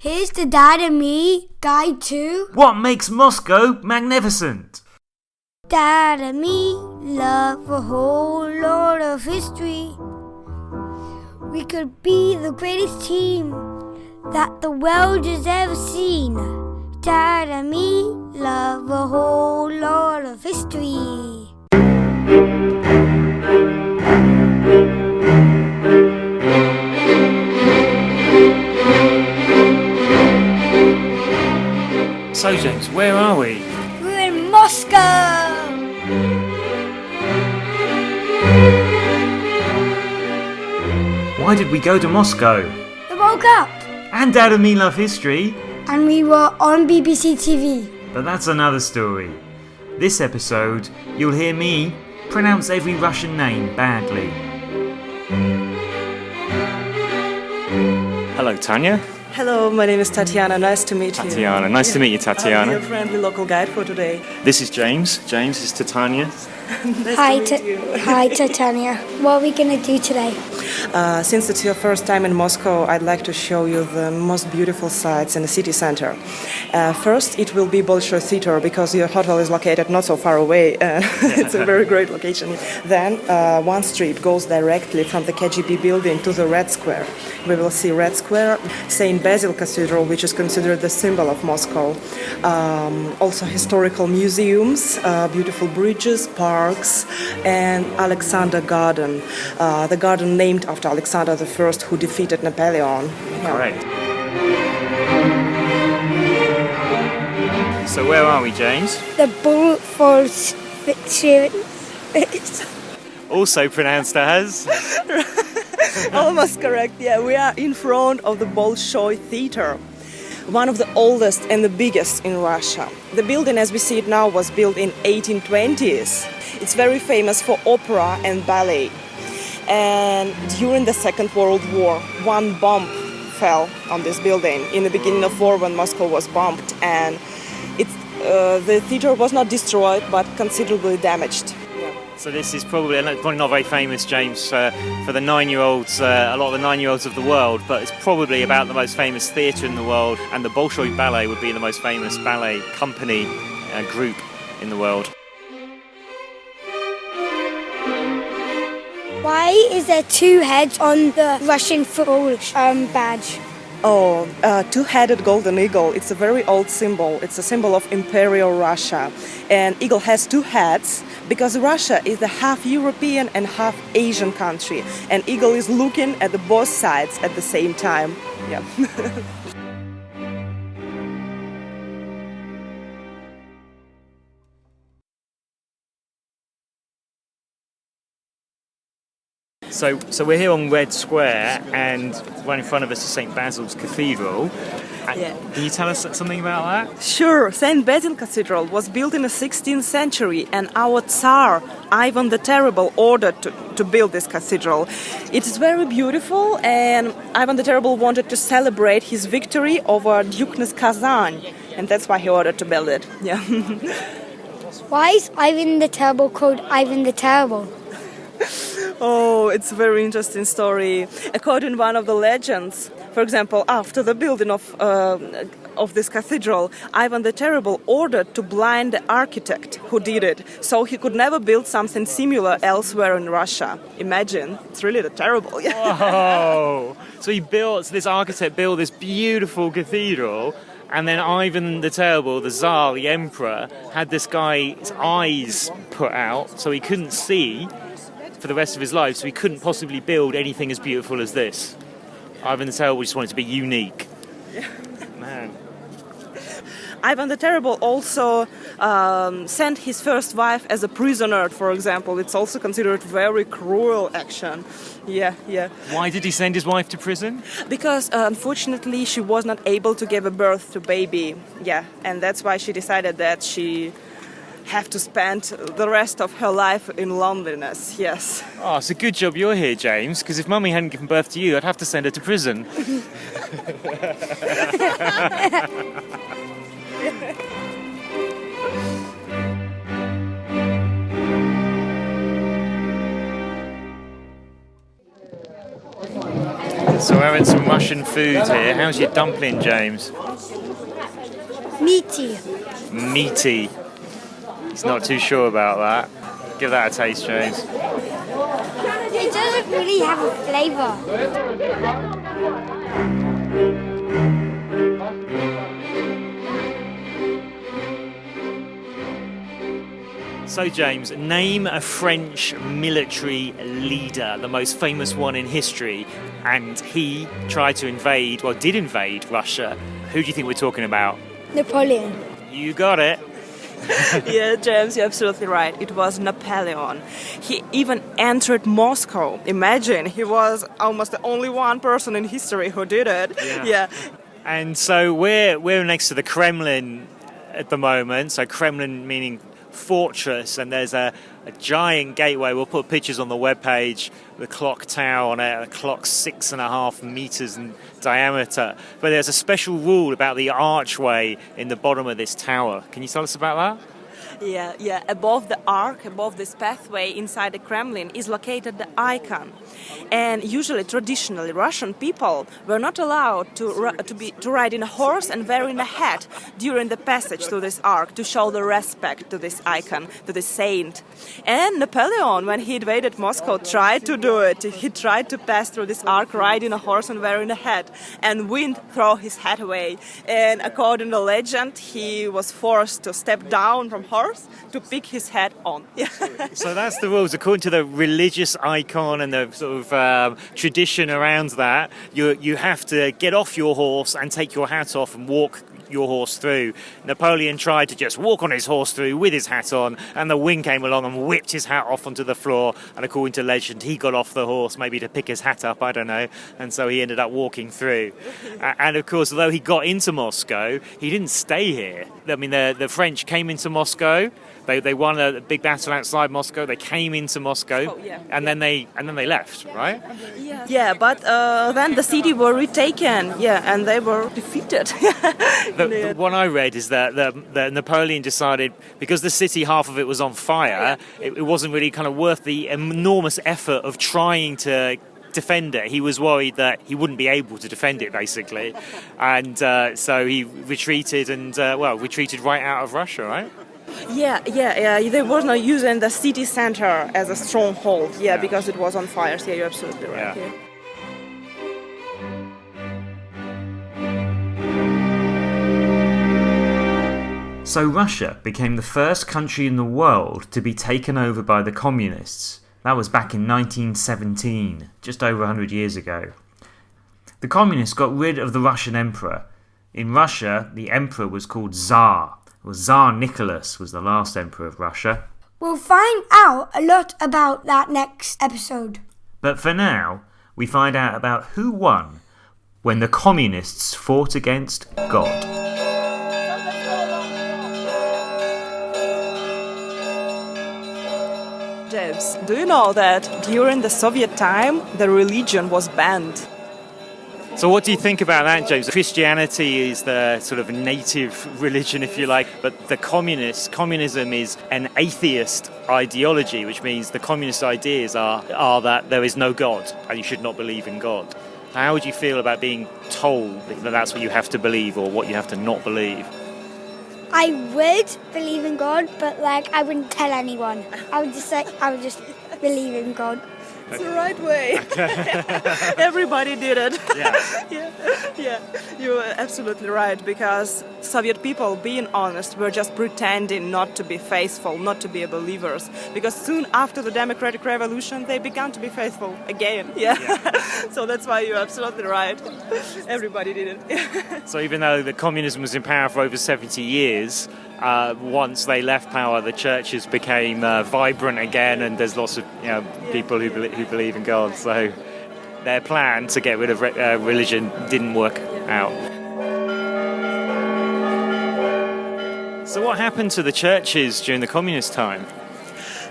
Here's the Dad and Me guide to What makes Moscow magnificent? Dad and me love a whole lot of history. We could be the greatest team that the world has ever seen. Dad and me love a whole lot of history. So, James, where are we? We're in Moscow! Why did we go to Moscow? The World Cup! And Dad and Me love history. And we were on BBC TV. But that's another story. This episode, you'll hear me pronounce every Russian name badly. Hello, Tanya. Hello, my name is Tatiana. Nice to meet you. Tatiana, nice to meet you, Tatiana. I'm your friendly local guide for today. This is James. James is Titania. Nice to meet you. Hi, Titania. What are we going to do today? Since it's your first time in Moscow, I'd like to show you the most beautiful sights in the city center. First, it will be Bolshoi Theatre because your hotel is located not so far away. It's a very great location. Then, one street goes directly from the KGB building to the Red Square. We will see Red Square, St. Basil Cathedral, which is considered the symbol of Moscow. Also historical museums, beautiful bridges, parks, and Alexander Garden. The garden named after Alexander I, who defeated Napoleon. Yeah. Correct. So where are we, James? The Bolshoi Theatre. Also pronounced as... Almost correct, yeah. We are in front of the Bolshoi Theatre, one of the oldest and the biggest in Russia. The building as we see it now was built in 1820s. It's very famous for opera and ballet. And during the Second World War, one bomb fell on this building in the beginning of war when Moscow was bombed, and the theatre was not destroyed but considerably damaged. So this is probably not very famous, James, for the 9-year-olds, a lot of the 9-year-olds of the world, but it's probably about the most famous theatre in the world, and the Bolshoi Ballet would be the most famous ballet company group in the world. Why is there two heads on the Russian football badge? Oh, two-headed golden eagle. It's a very old symbol. It's a symbol of Imperial Russia. And eagle has two heads because Russia is a half European and half Asian country. And eagle is looking at the both sides at the same time. Yeah. So we're here on Red Square, and right in front of us is St. Basil's Cathedral. Yeah. Can you tell us something about that? Sure. St. Basil Cathedral was built in the 16th century, and our Tsar, Ivan the Terrible, ordered to build this cathedral. It is very beautiful, and Ivan the Terrible wanted to celebrate his victory over Dukeness Kazan, and that's why he ordered to build it. Yeah. Why is Ivan the Terrible called Ivan the Terrible? Oh, it's a very interesting story. According to one of the legends, for example, after the building of this cathedral, Ivan the Terrible ordered to blind the architect who did it, so he could never build something similar elsewhere in Russia. Imagine, it's really terrible. Whoa! So this architect built this beautiful cathedral, and then Ivan the Terrible, the Tsar, the Emperor, had this guy's eyes put out so he couldn't see for the rest of his life, so he couldn't possibly build anything as beautiful as this. Ivan the Terrible just wanted to be unique. Yeah. Man. Ivan the Terrible also sent his first wife as a prisoner, for example. It's also considered very cruel action. Yeah. Why did he send his wife to prison? Because unfortunately she was not able to give a birth to baby. Yeah, and that's why she decided that she have to spend the rest of her life in loneliness, yes. Oh, it's a good job you're here, James, because if Mummy hadn't given birth to you, I'd have to send her to prison. So we're having some Russian food here. How's your dumpling, James? Meaty. Meaty. He's not too sure about that. Give that a taste, James. It doesn't really have a flavour. So, James, name a French military leader, the most famous one in history, and he tried to invade, well, did invade Russia. Who do you think we're talking about? Napoleon. You got it. Yeah, James, you're absolutely right. It was Napoleon. He even entered Moscow. Imagine, he was almost the only one person in history who did it. Yeah. And so we're next to the Kremlin at the moment. So Kremlin meaning fortress, and there's a giant gateway. We'll put pictures on the webpage. The clock tower on it. The clock's 6.5 meters in diameter. But there's a special rule about the archway in the bottom of this tower. Can you tell us about that? Yeah. Above the arc, above this pathway inside the Kremlin is located the icon. And usually, traditionally, Russian people were not allowed to ride in a horse and wearing a hat during the passage to this arc to show the respect to this icon, to this saint. And Napoleon, when he invaded Moscow, tried to do it. He tried to pass through this arc riding a horse and wearing a hat, and wind threw his hat away. And according to legend, he was forced to step down from horse to pick his hat on. So that's the rules. According to the religious icon and the sort of tradition around that, you have to get off your horse and take your hat off and walk your horse through. Napoleon tried to just walk on his horse through with his hat on, and the wind came along and whipped his hat off onto the floor, and according to legend he got off the horse maybe to pick his hat up, I don't know, and so he ended up walking through. And of course, although he got into Moscow, he didn't stay here. I mean, the French came into Moscow. They won a big battle outside Moscow. They came into Moscow, and then they left, right? Yeah, but then the city were retaken. Yeah, and they were defeated. The one I read is that Napoleon decided, because the city, half of it was on fire, it wasn't really kind of worth the enormous effort of trying to defend it. He was worried that he wouldn't be able to defend it, basically, and so he retreated retreated right out of Russia, right? Yeah. They were not using the city center as a stronghold. Yeah, because it was on fire. Yeah, you're absolutely right. Yeah. So Russia became the first country in the world to be taken over by the communists. That was back in 1917, just over 100 years ago. The communists got rid of the Russian emperor. In Russia, the emperor was called Tsar. Well, Tsar Nicholas was the last emperor of Russia. We'll find out a lot about that next episode. But for now, we find out about who won when the communists fought against God. James, do you know that during the Soviet time, the religion was banned? So what do you think about that, James? Christianity is the sort of native religion, if you like, but communism is an atheist ideology, which means the communist ideas are that there is no God and you should not believe in God. How would you feel about being told that that's what you have to believe or what you have to not believe? I would believe in God, but I wouldn't tell anyone. I would just believe in God. It's the right way. Everybody did it. Yeah. You were absolutely right, because Soviet people, being honest, were just pretending not to be faithful, not to be believers. Because soon after the democratic revolution, they began to be faithful again. Yeah. So that's why you're absolutely right. Everybody did it. So even though the communism was in power for over 70 years, once they left power, the churches became vibrant again, and there's lots of people who believe in God. So their plan to get rid of religion didn't work out. So what happened to the churches during the communist time?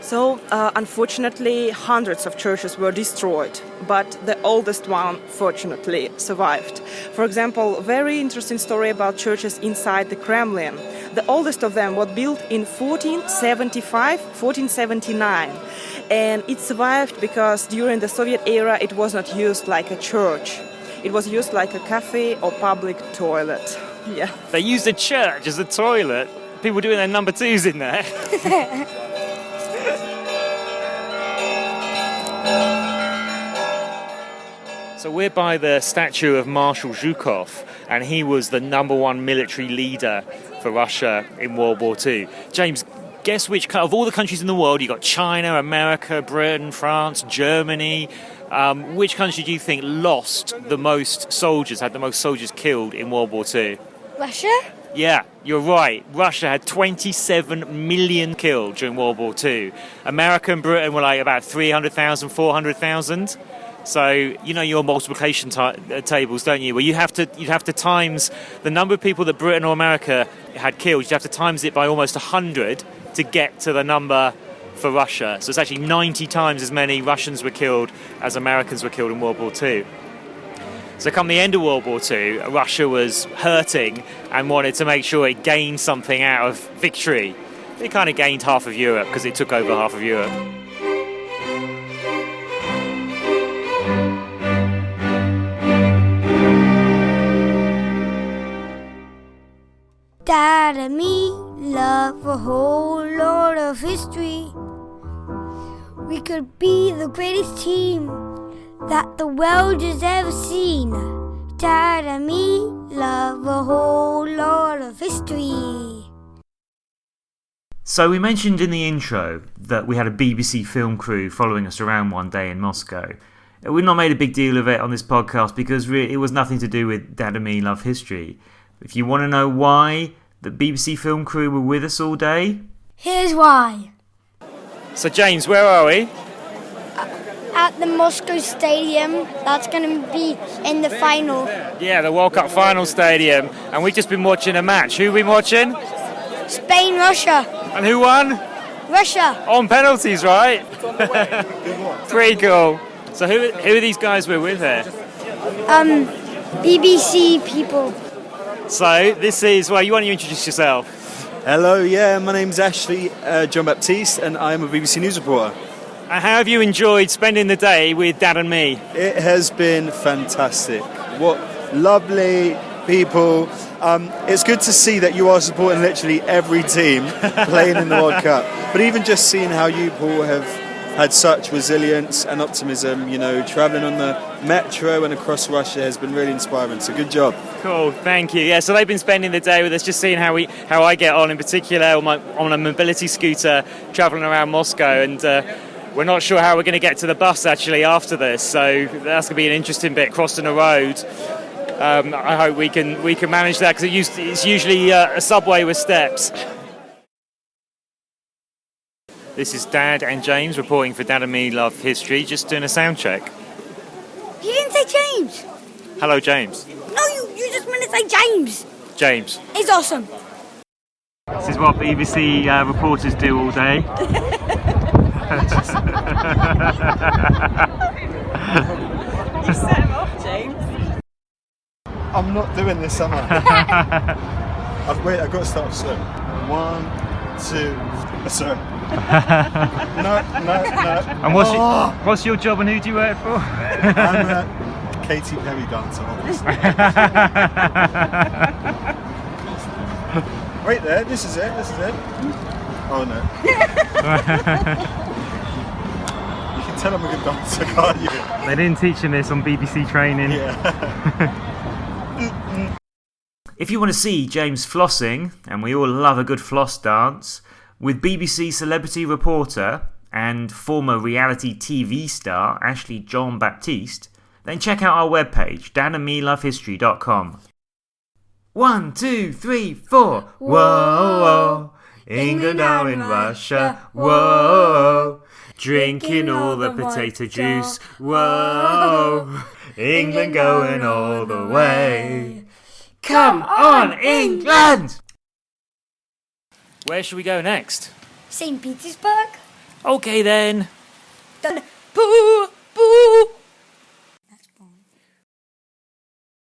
So, unfortunately, hundreds of churches were destroyed, but the oldest one, fortunately, survived. For example, a very interesting story about churches inside the Kremlin. The oldest of them was built in 1475, 1479, and it survived because during the Soviet era it was not used like a church. It was used like a cafe or public toilet. Yeah. They used a church as a toilet. People doing their number twos in there. So we're by the statue of Marshal Zhukov, and he was the number one military leader for Russia in World War II. James, guess which, of all the countries in the world, you've got China, America, Britain, France, Germany, which country do you think lost the most soldiers, had the most soldiers killed in World War II? Russia? Yeah, you're right. Russia had 27 million killed during World War II. America and Britain were like about 300,000, 400,000. So, you know your multiplication tables, don't you? Where you'd have to times the number of people that Britain or America had killed, you'd have to times it by almost 100 to get to the number for Russia. So it's actually 90 times as many Russians were killed as Americans were killed in World War II. So come the end of World War II, Russia was hurting and wanted to make sure it gained something out of victory. It kind of gained half of Europe because it took over half of Europe. Dad and me love a whole lot of history. We could be the greatest team that the world has ever seen. Dad and me love a whole lot of history. So we mentioned in the intro that we had a BBC film crew following us around one day in Moscow. We've not made a big deal of it on this podcast because it was nothing to do with Dad and me love history. If you want to know why the BBC film crew were with us all day, Here's why. So James, where are we? At the Moscow Stadium, that's going to be in the final. Yeah, the World Cup final stadium, and we've just been watching a match. Who have we been watching? Spain, Russia. And who won? Russia. On penalties, right? Pretty cool. So who are these guys we're with here? BBC people. So this is, well, you want to introduce yourself? Hello, yeah, my name's Ashley John Baptiste and I'm a BBC News reporter. And how have you enjoyed spending the day with Dad and me? It has been fantastic. What lovely people. It's good to see that you are supporting literally every team playing in the World Cup. But even just seeing how you, Paul, have had such resilience and optimism, you know, travelling on the metro and across Russia has been really inspiring. So good job. Cool, thank you. Yeah, so they've been spending the day with us, just seeing how I get on in particular on a mobility scooter travelling around Moscow, and we're not sure how we're going to get to the bus actually after this. So that's going to be an interesting bit, crossing the road. I hope we can manage that because it's usually a subway with steps. This is Dad and James reporting for Dad and Me Love History, just doing a sound check. You didn't say James. Hello, James. No, you just meant to say James. James. It's awesome. This is what BBC reporters do all day. You set him off, James. I'm not doing this, am I? I've got to start off slow. 1, 2, sorry. No. And what's your job and who do you work for? I'm a Katy Perry dancer, obviously. Wait there, this is it. Oh no. You can tell I'm a good dancer, can't you? They didn't teach him this on BBC training. Yeah. If you want to see James flossing, and we all love a good floss dance, with BBC celebrity reporter and former reality TV star Ashley John Baptiste, then check out our webpage, danandmelovehistory.com. 1, 2, 3, 4. Whoa, whoa. England now in Russia. Whoa. Drinking all the potato juice. Whoa. England going all the way. Come on, England! Where should we go next? St. Petersburg. Okay then. Boo, boo.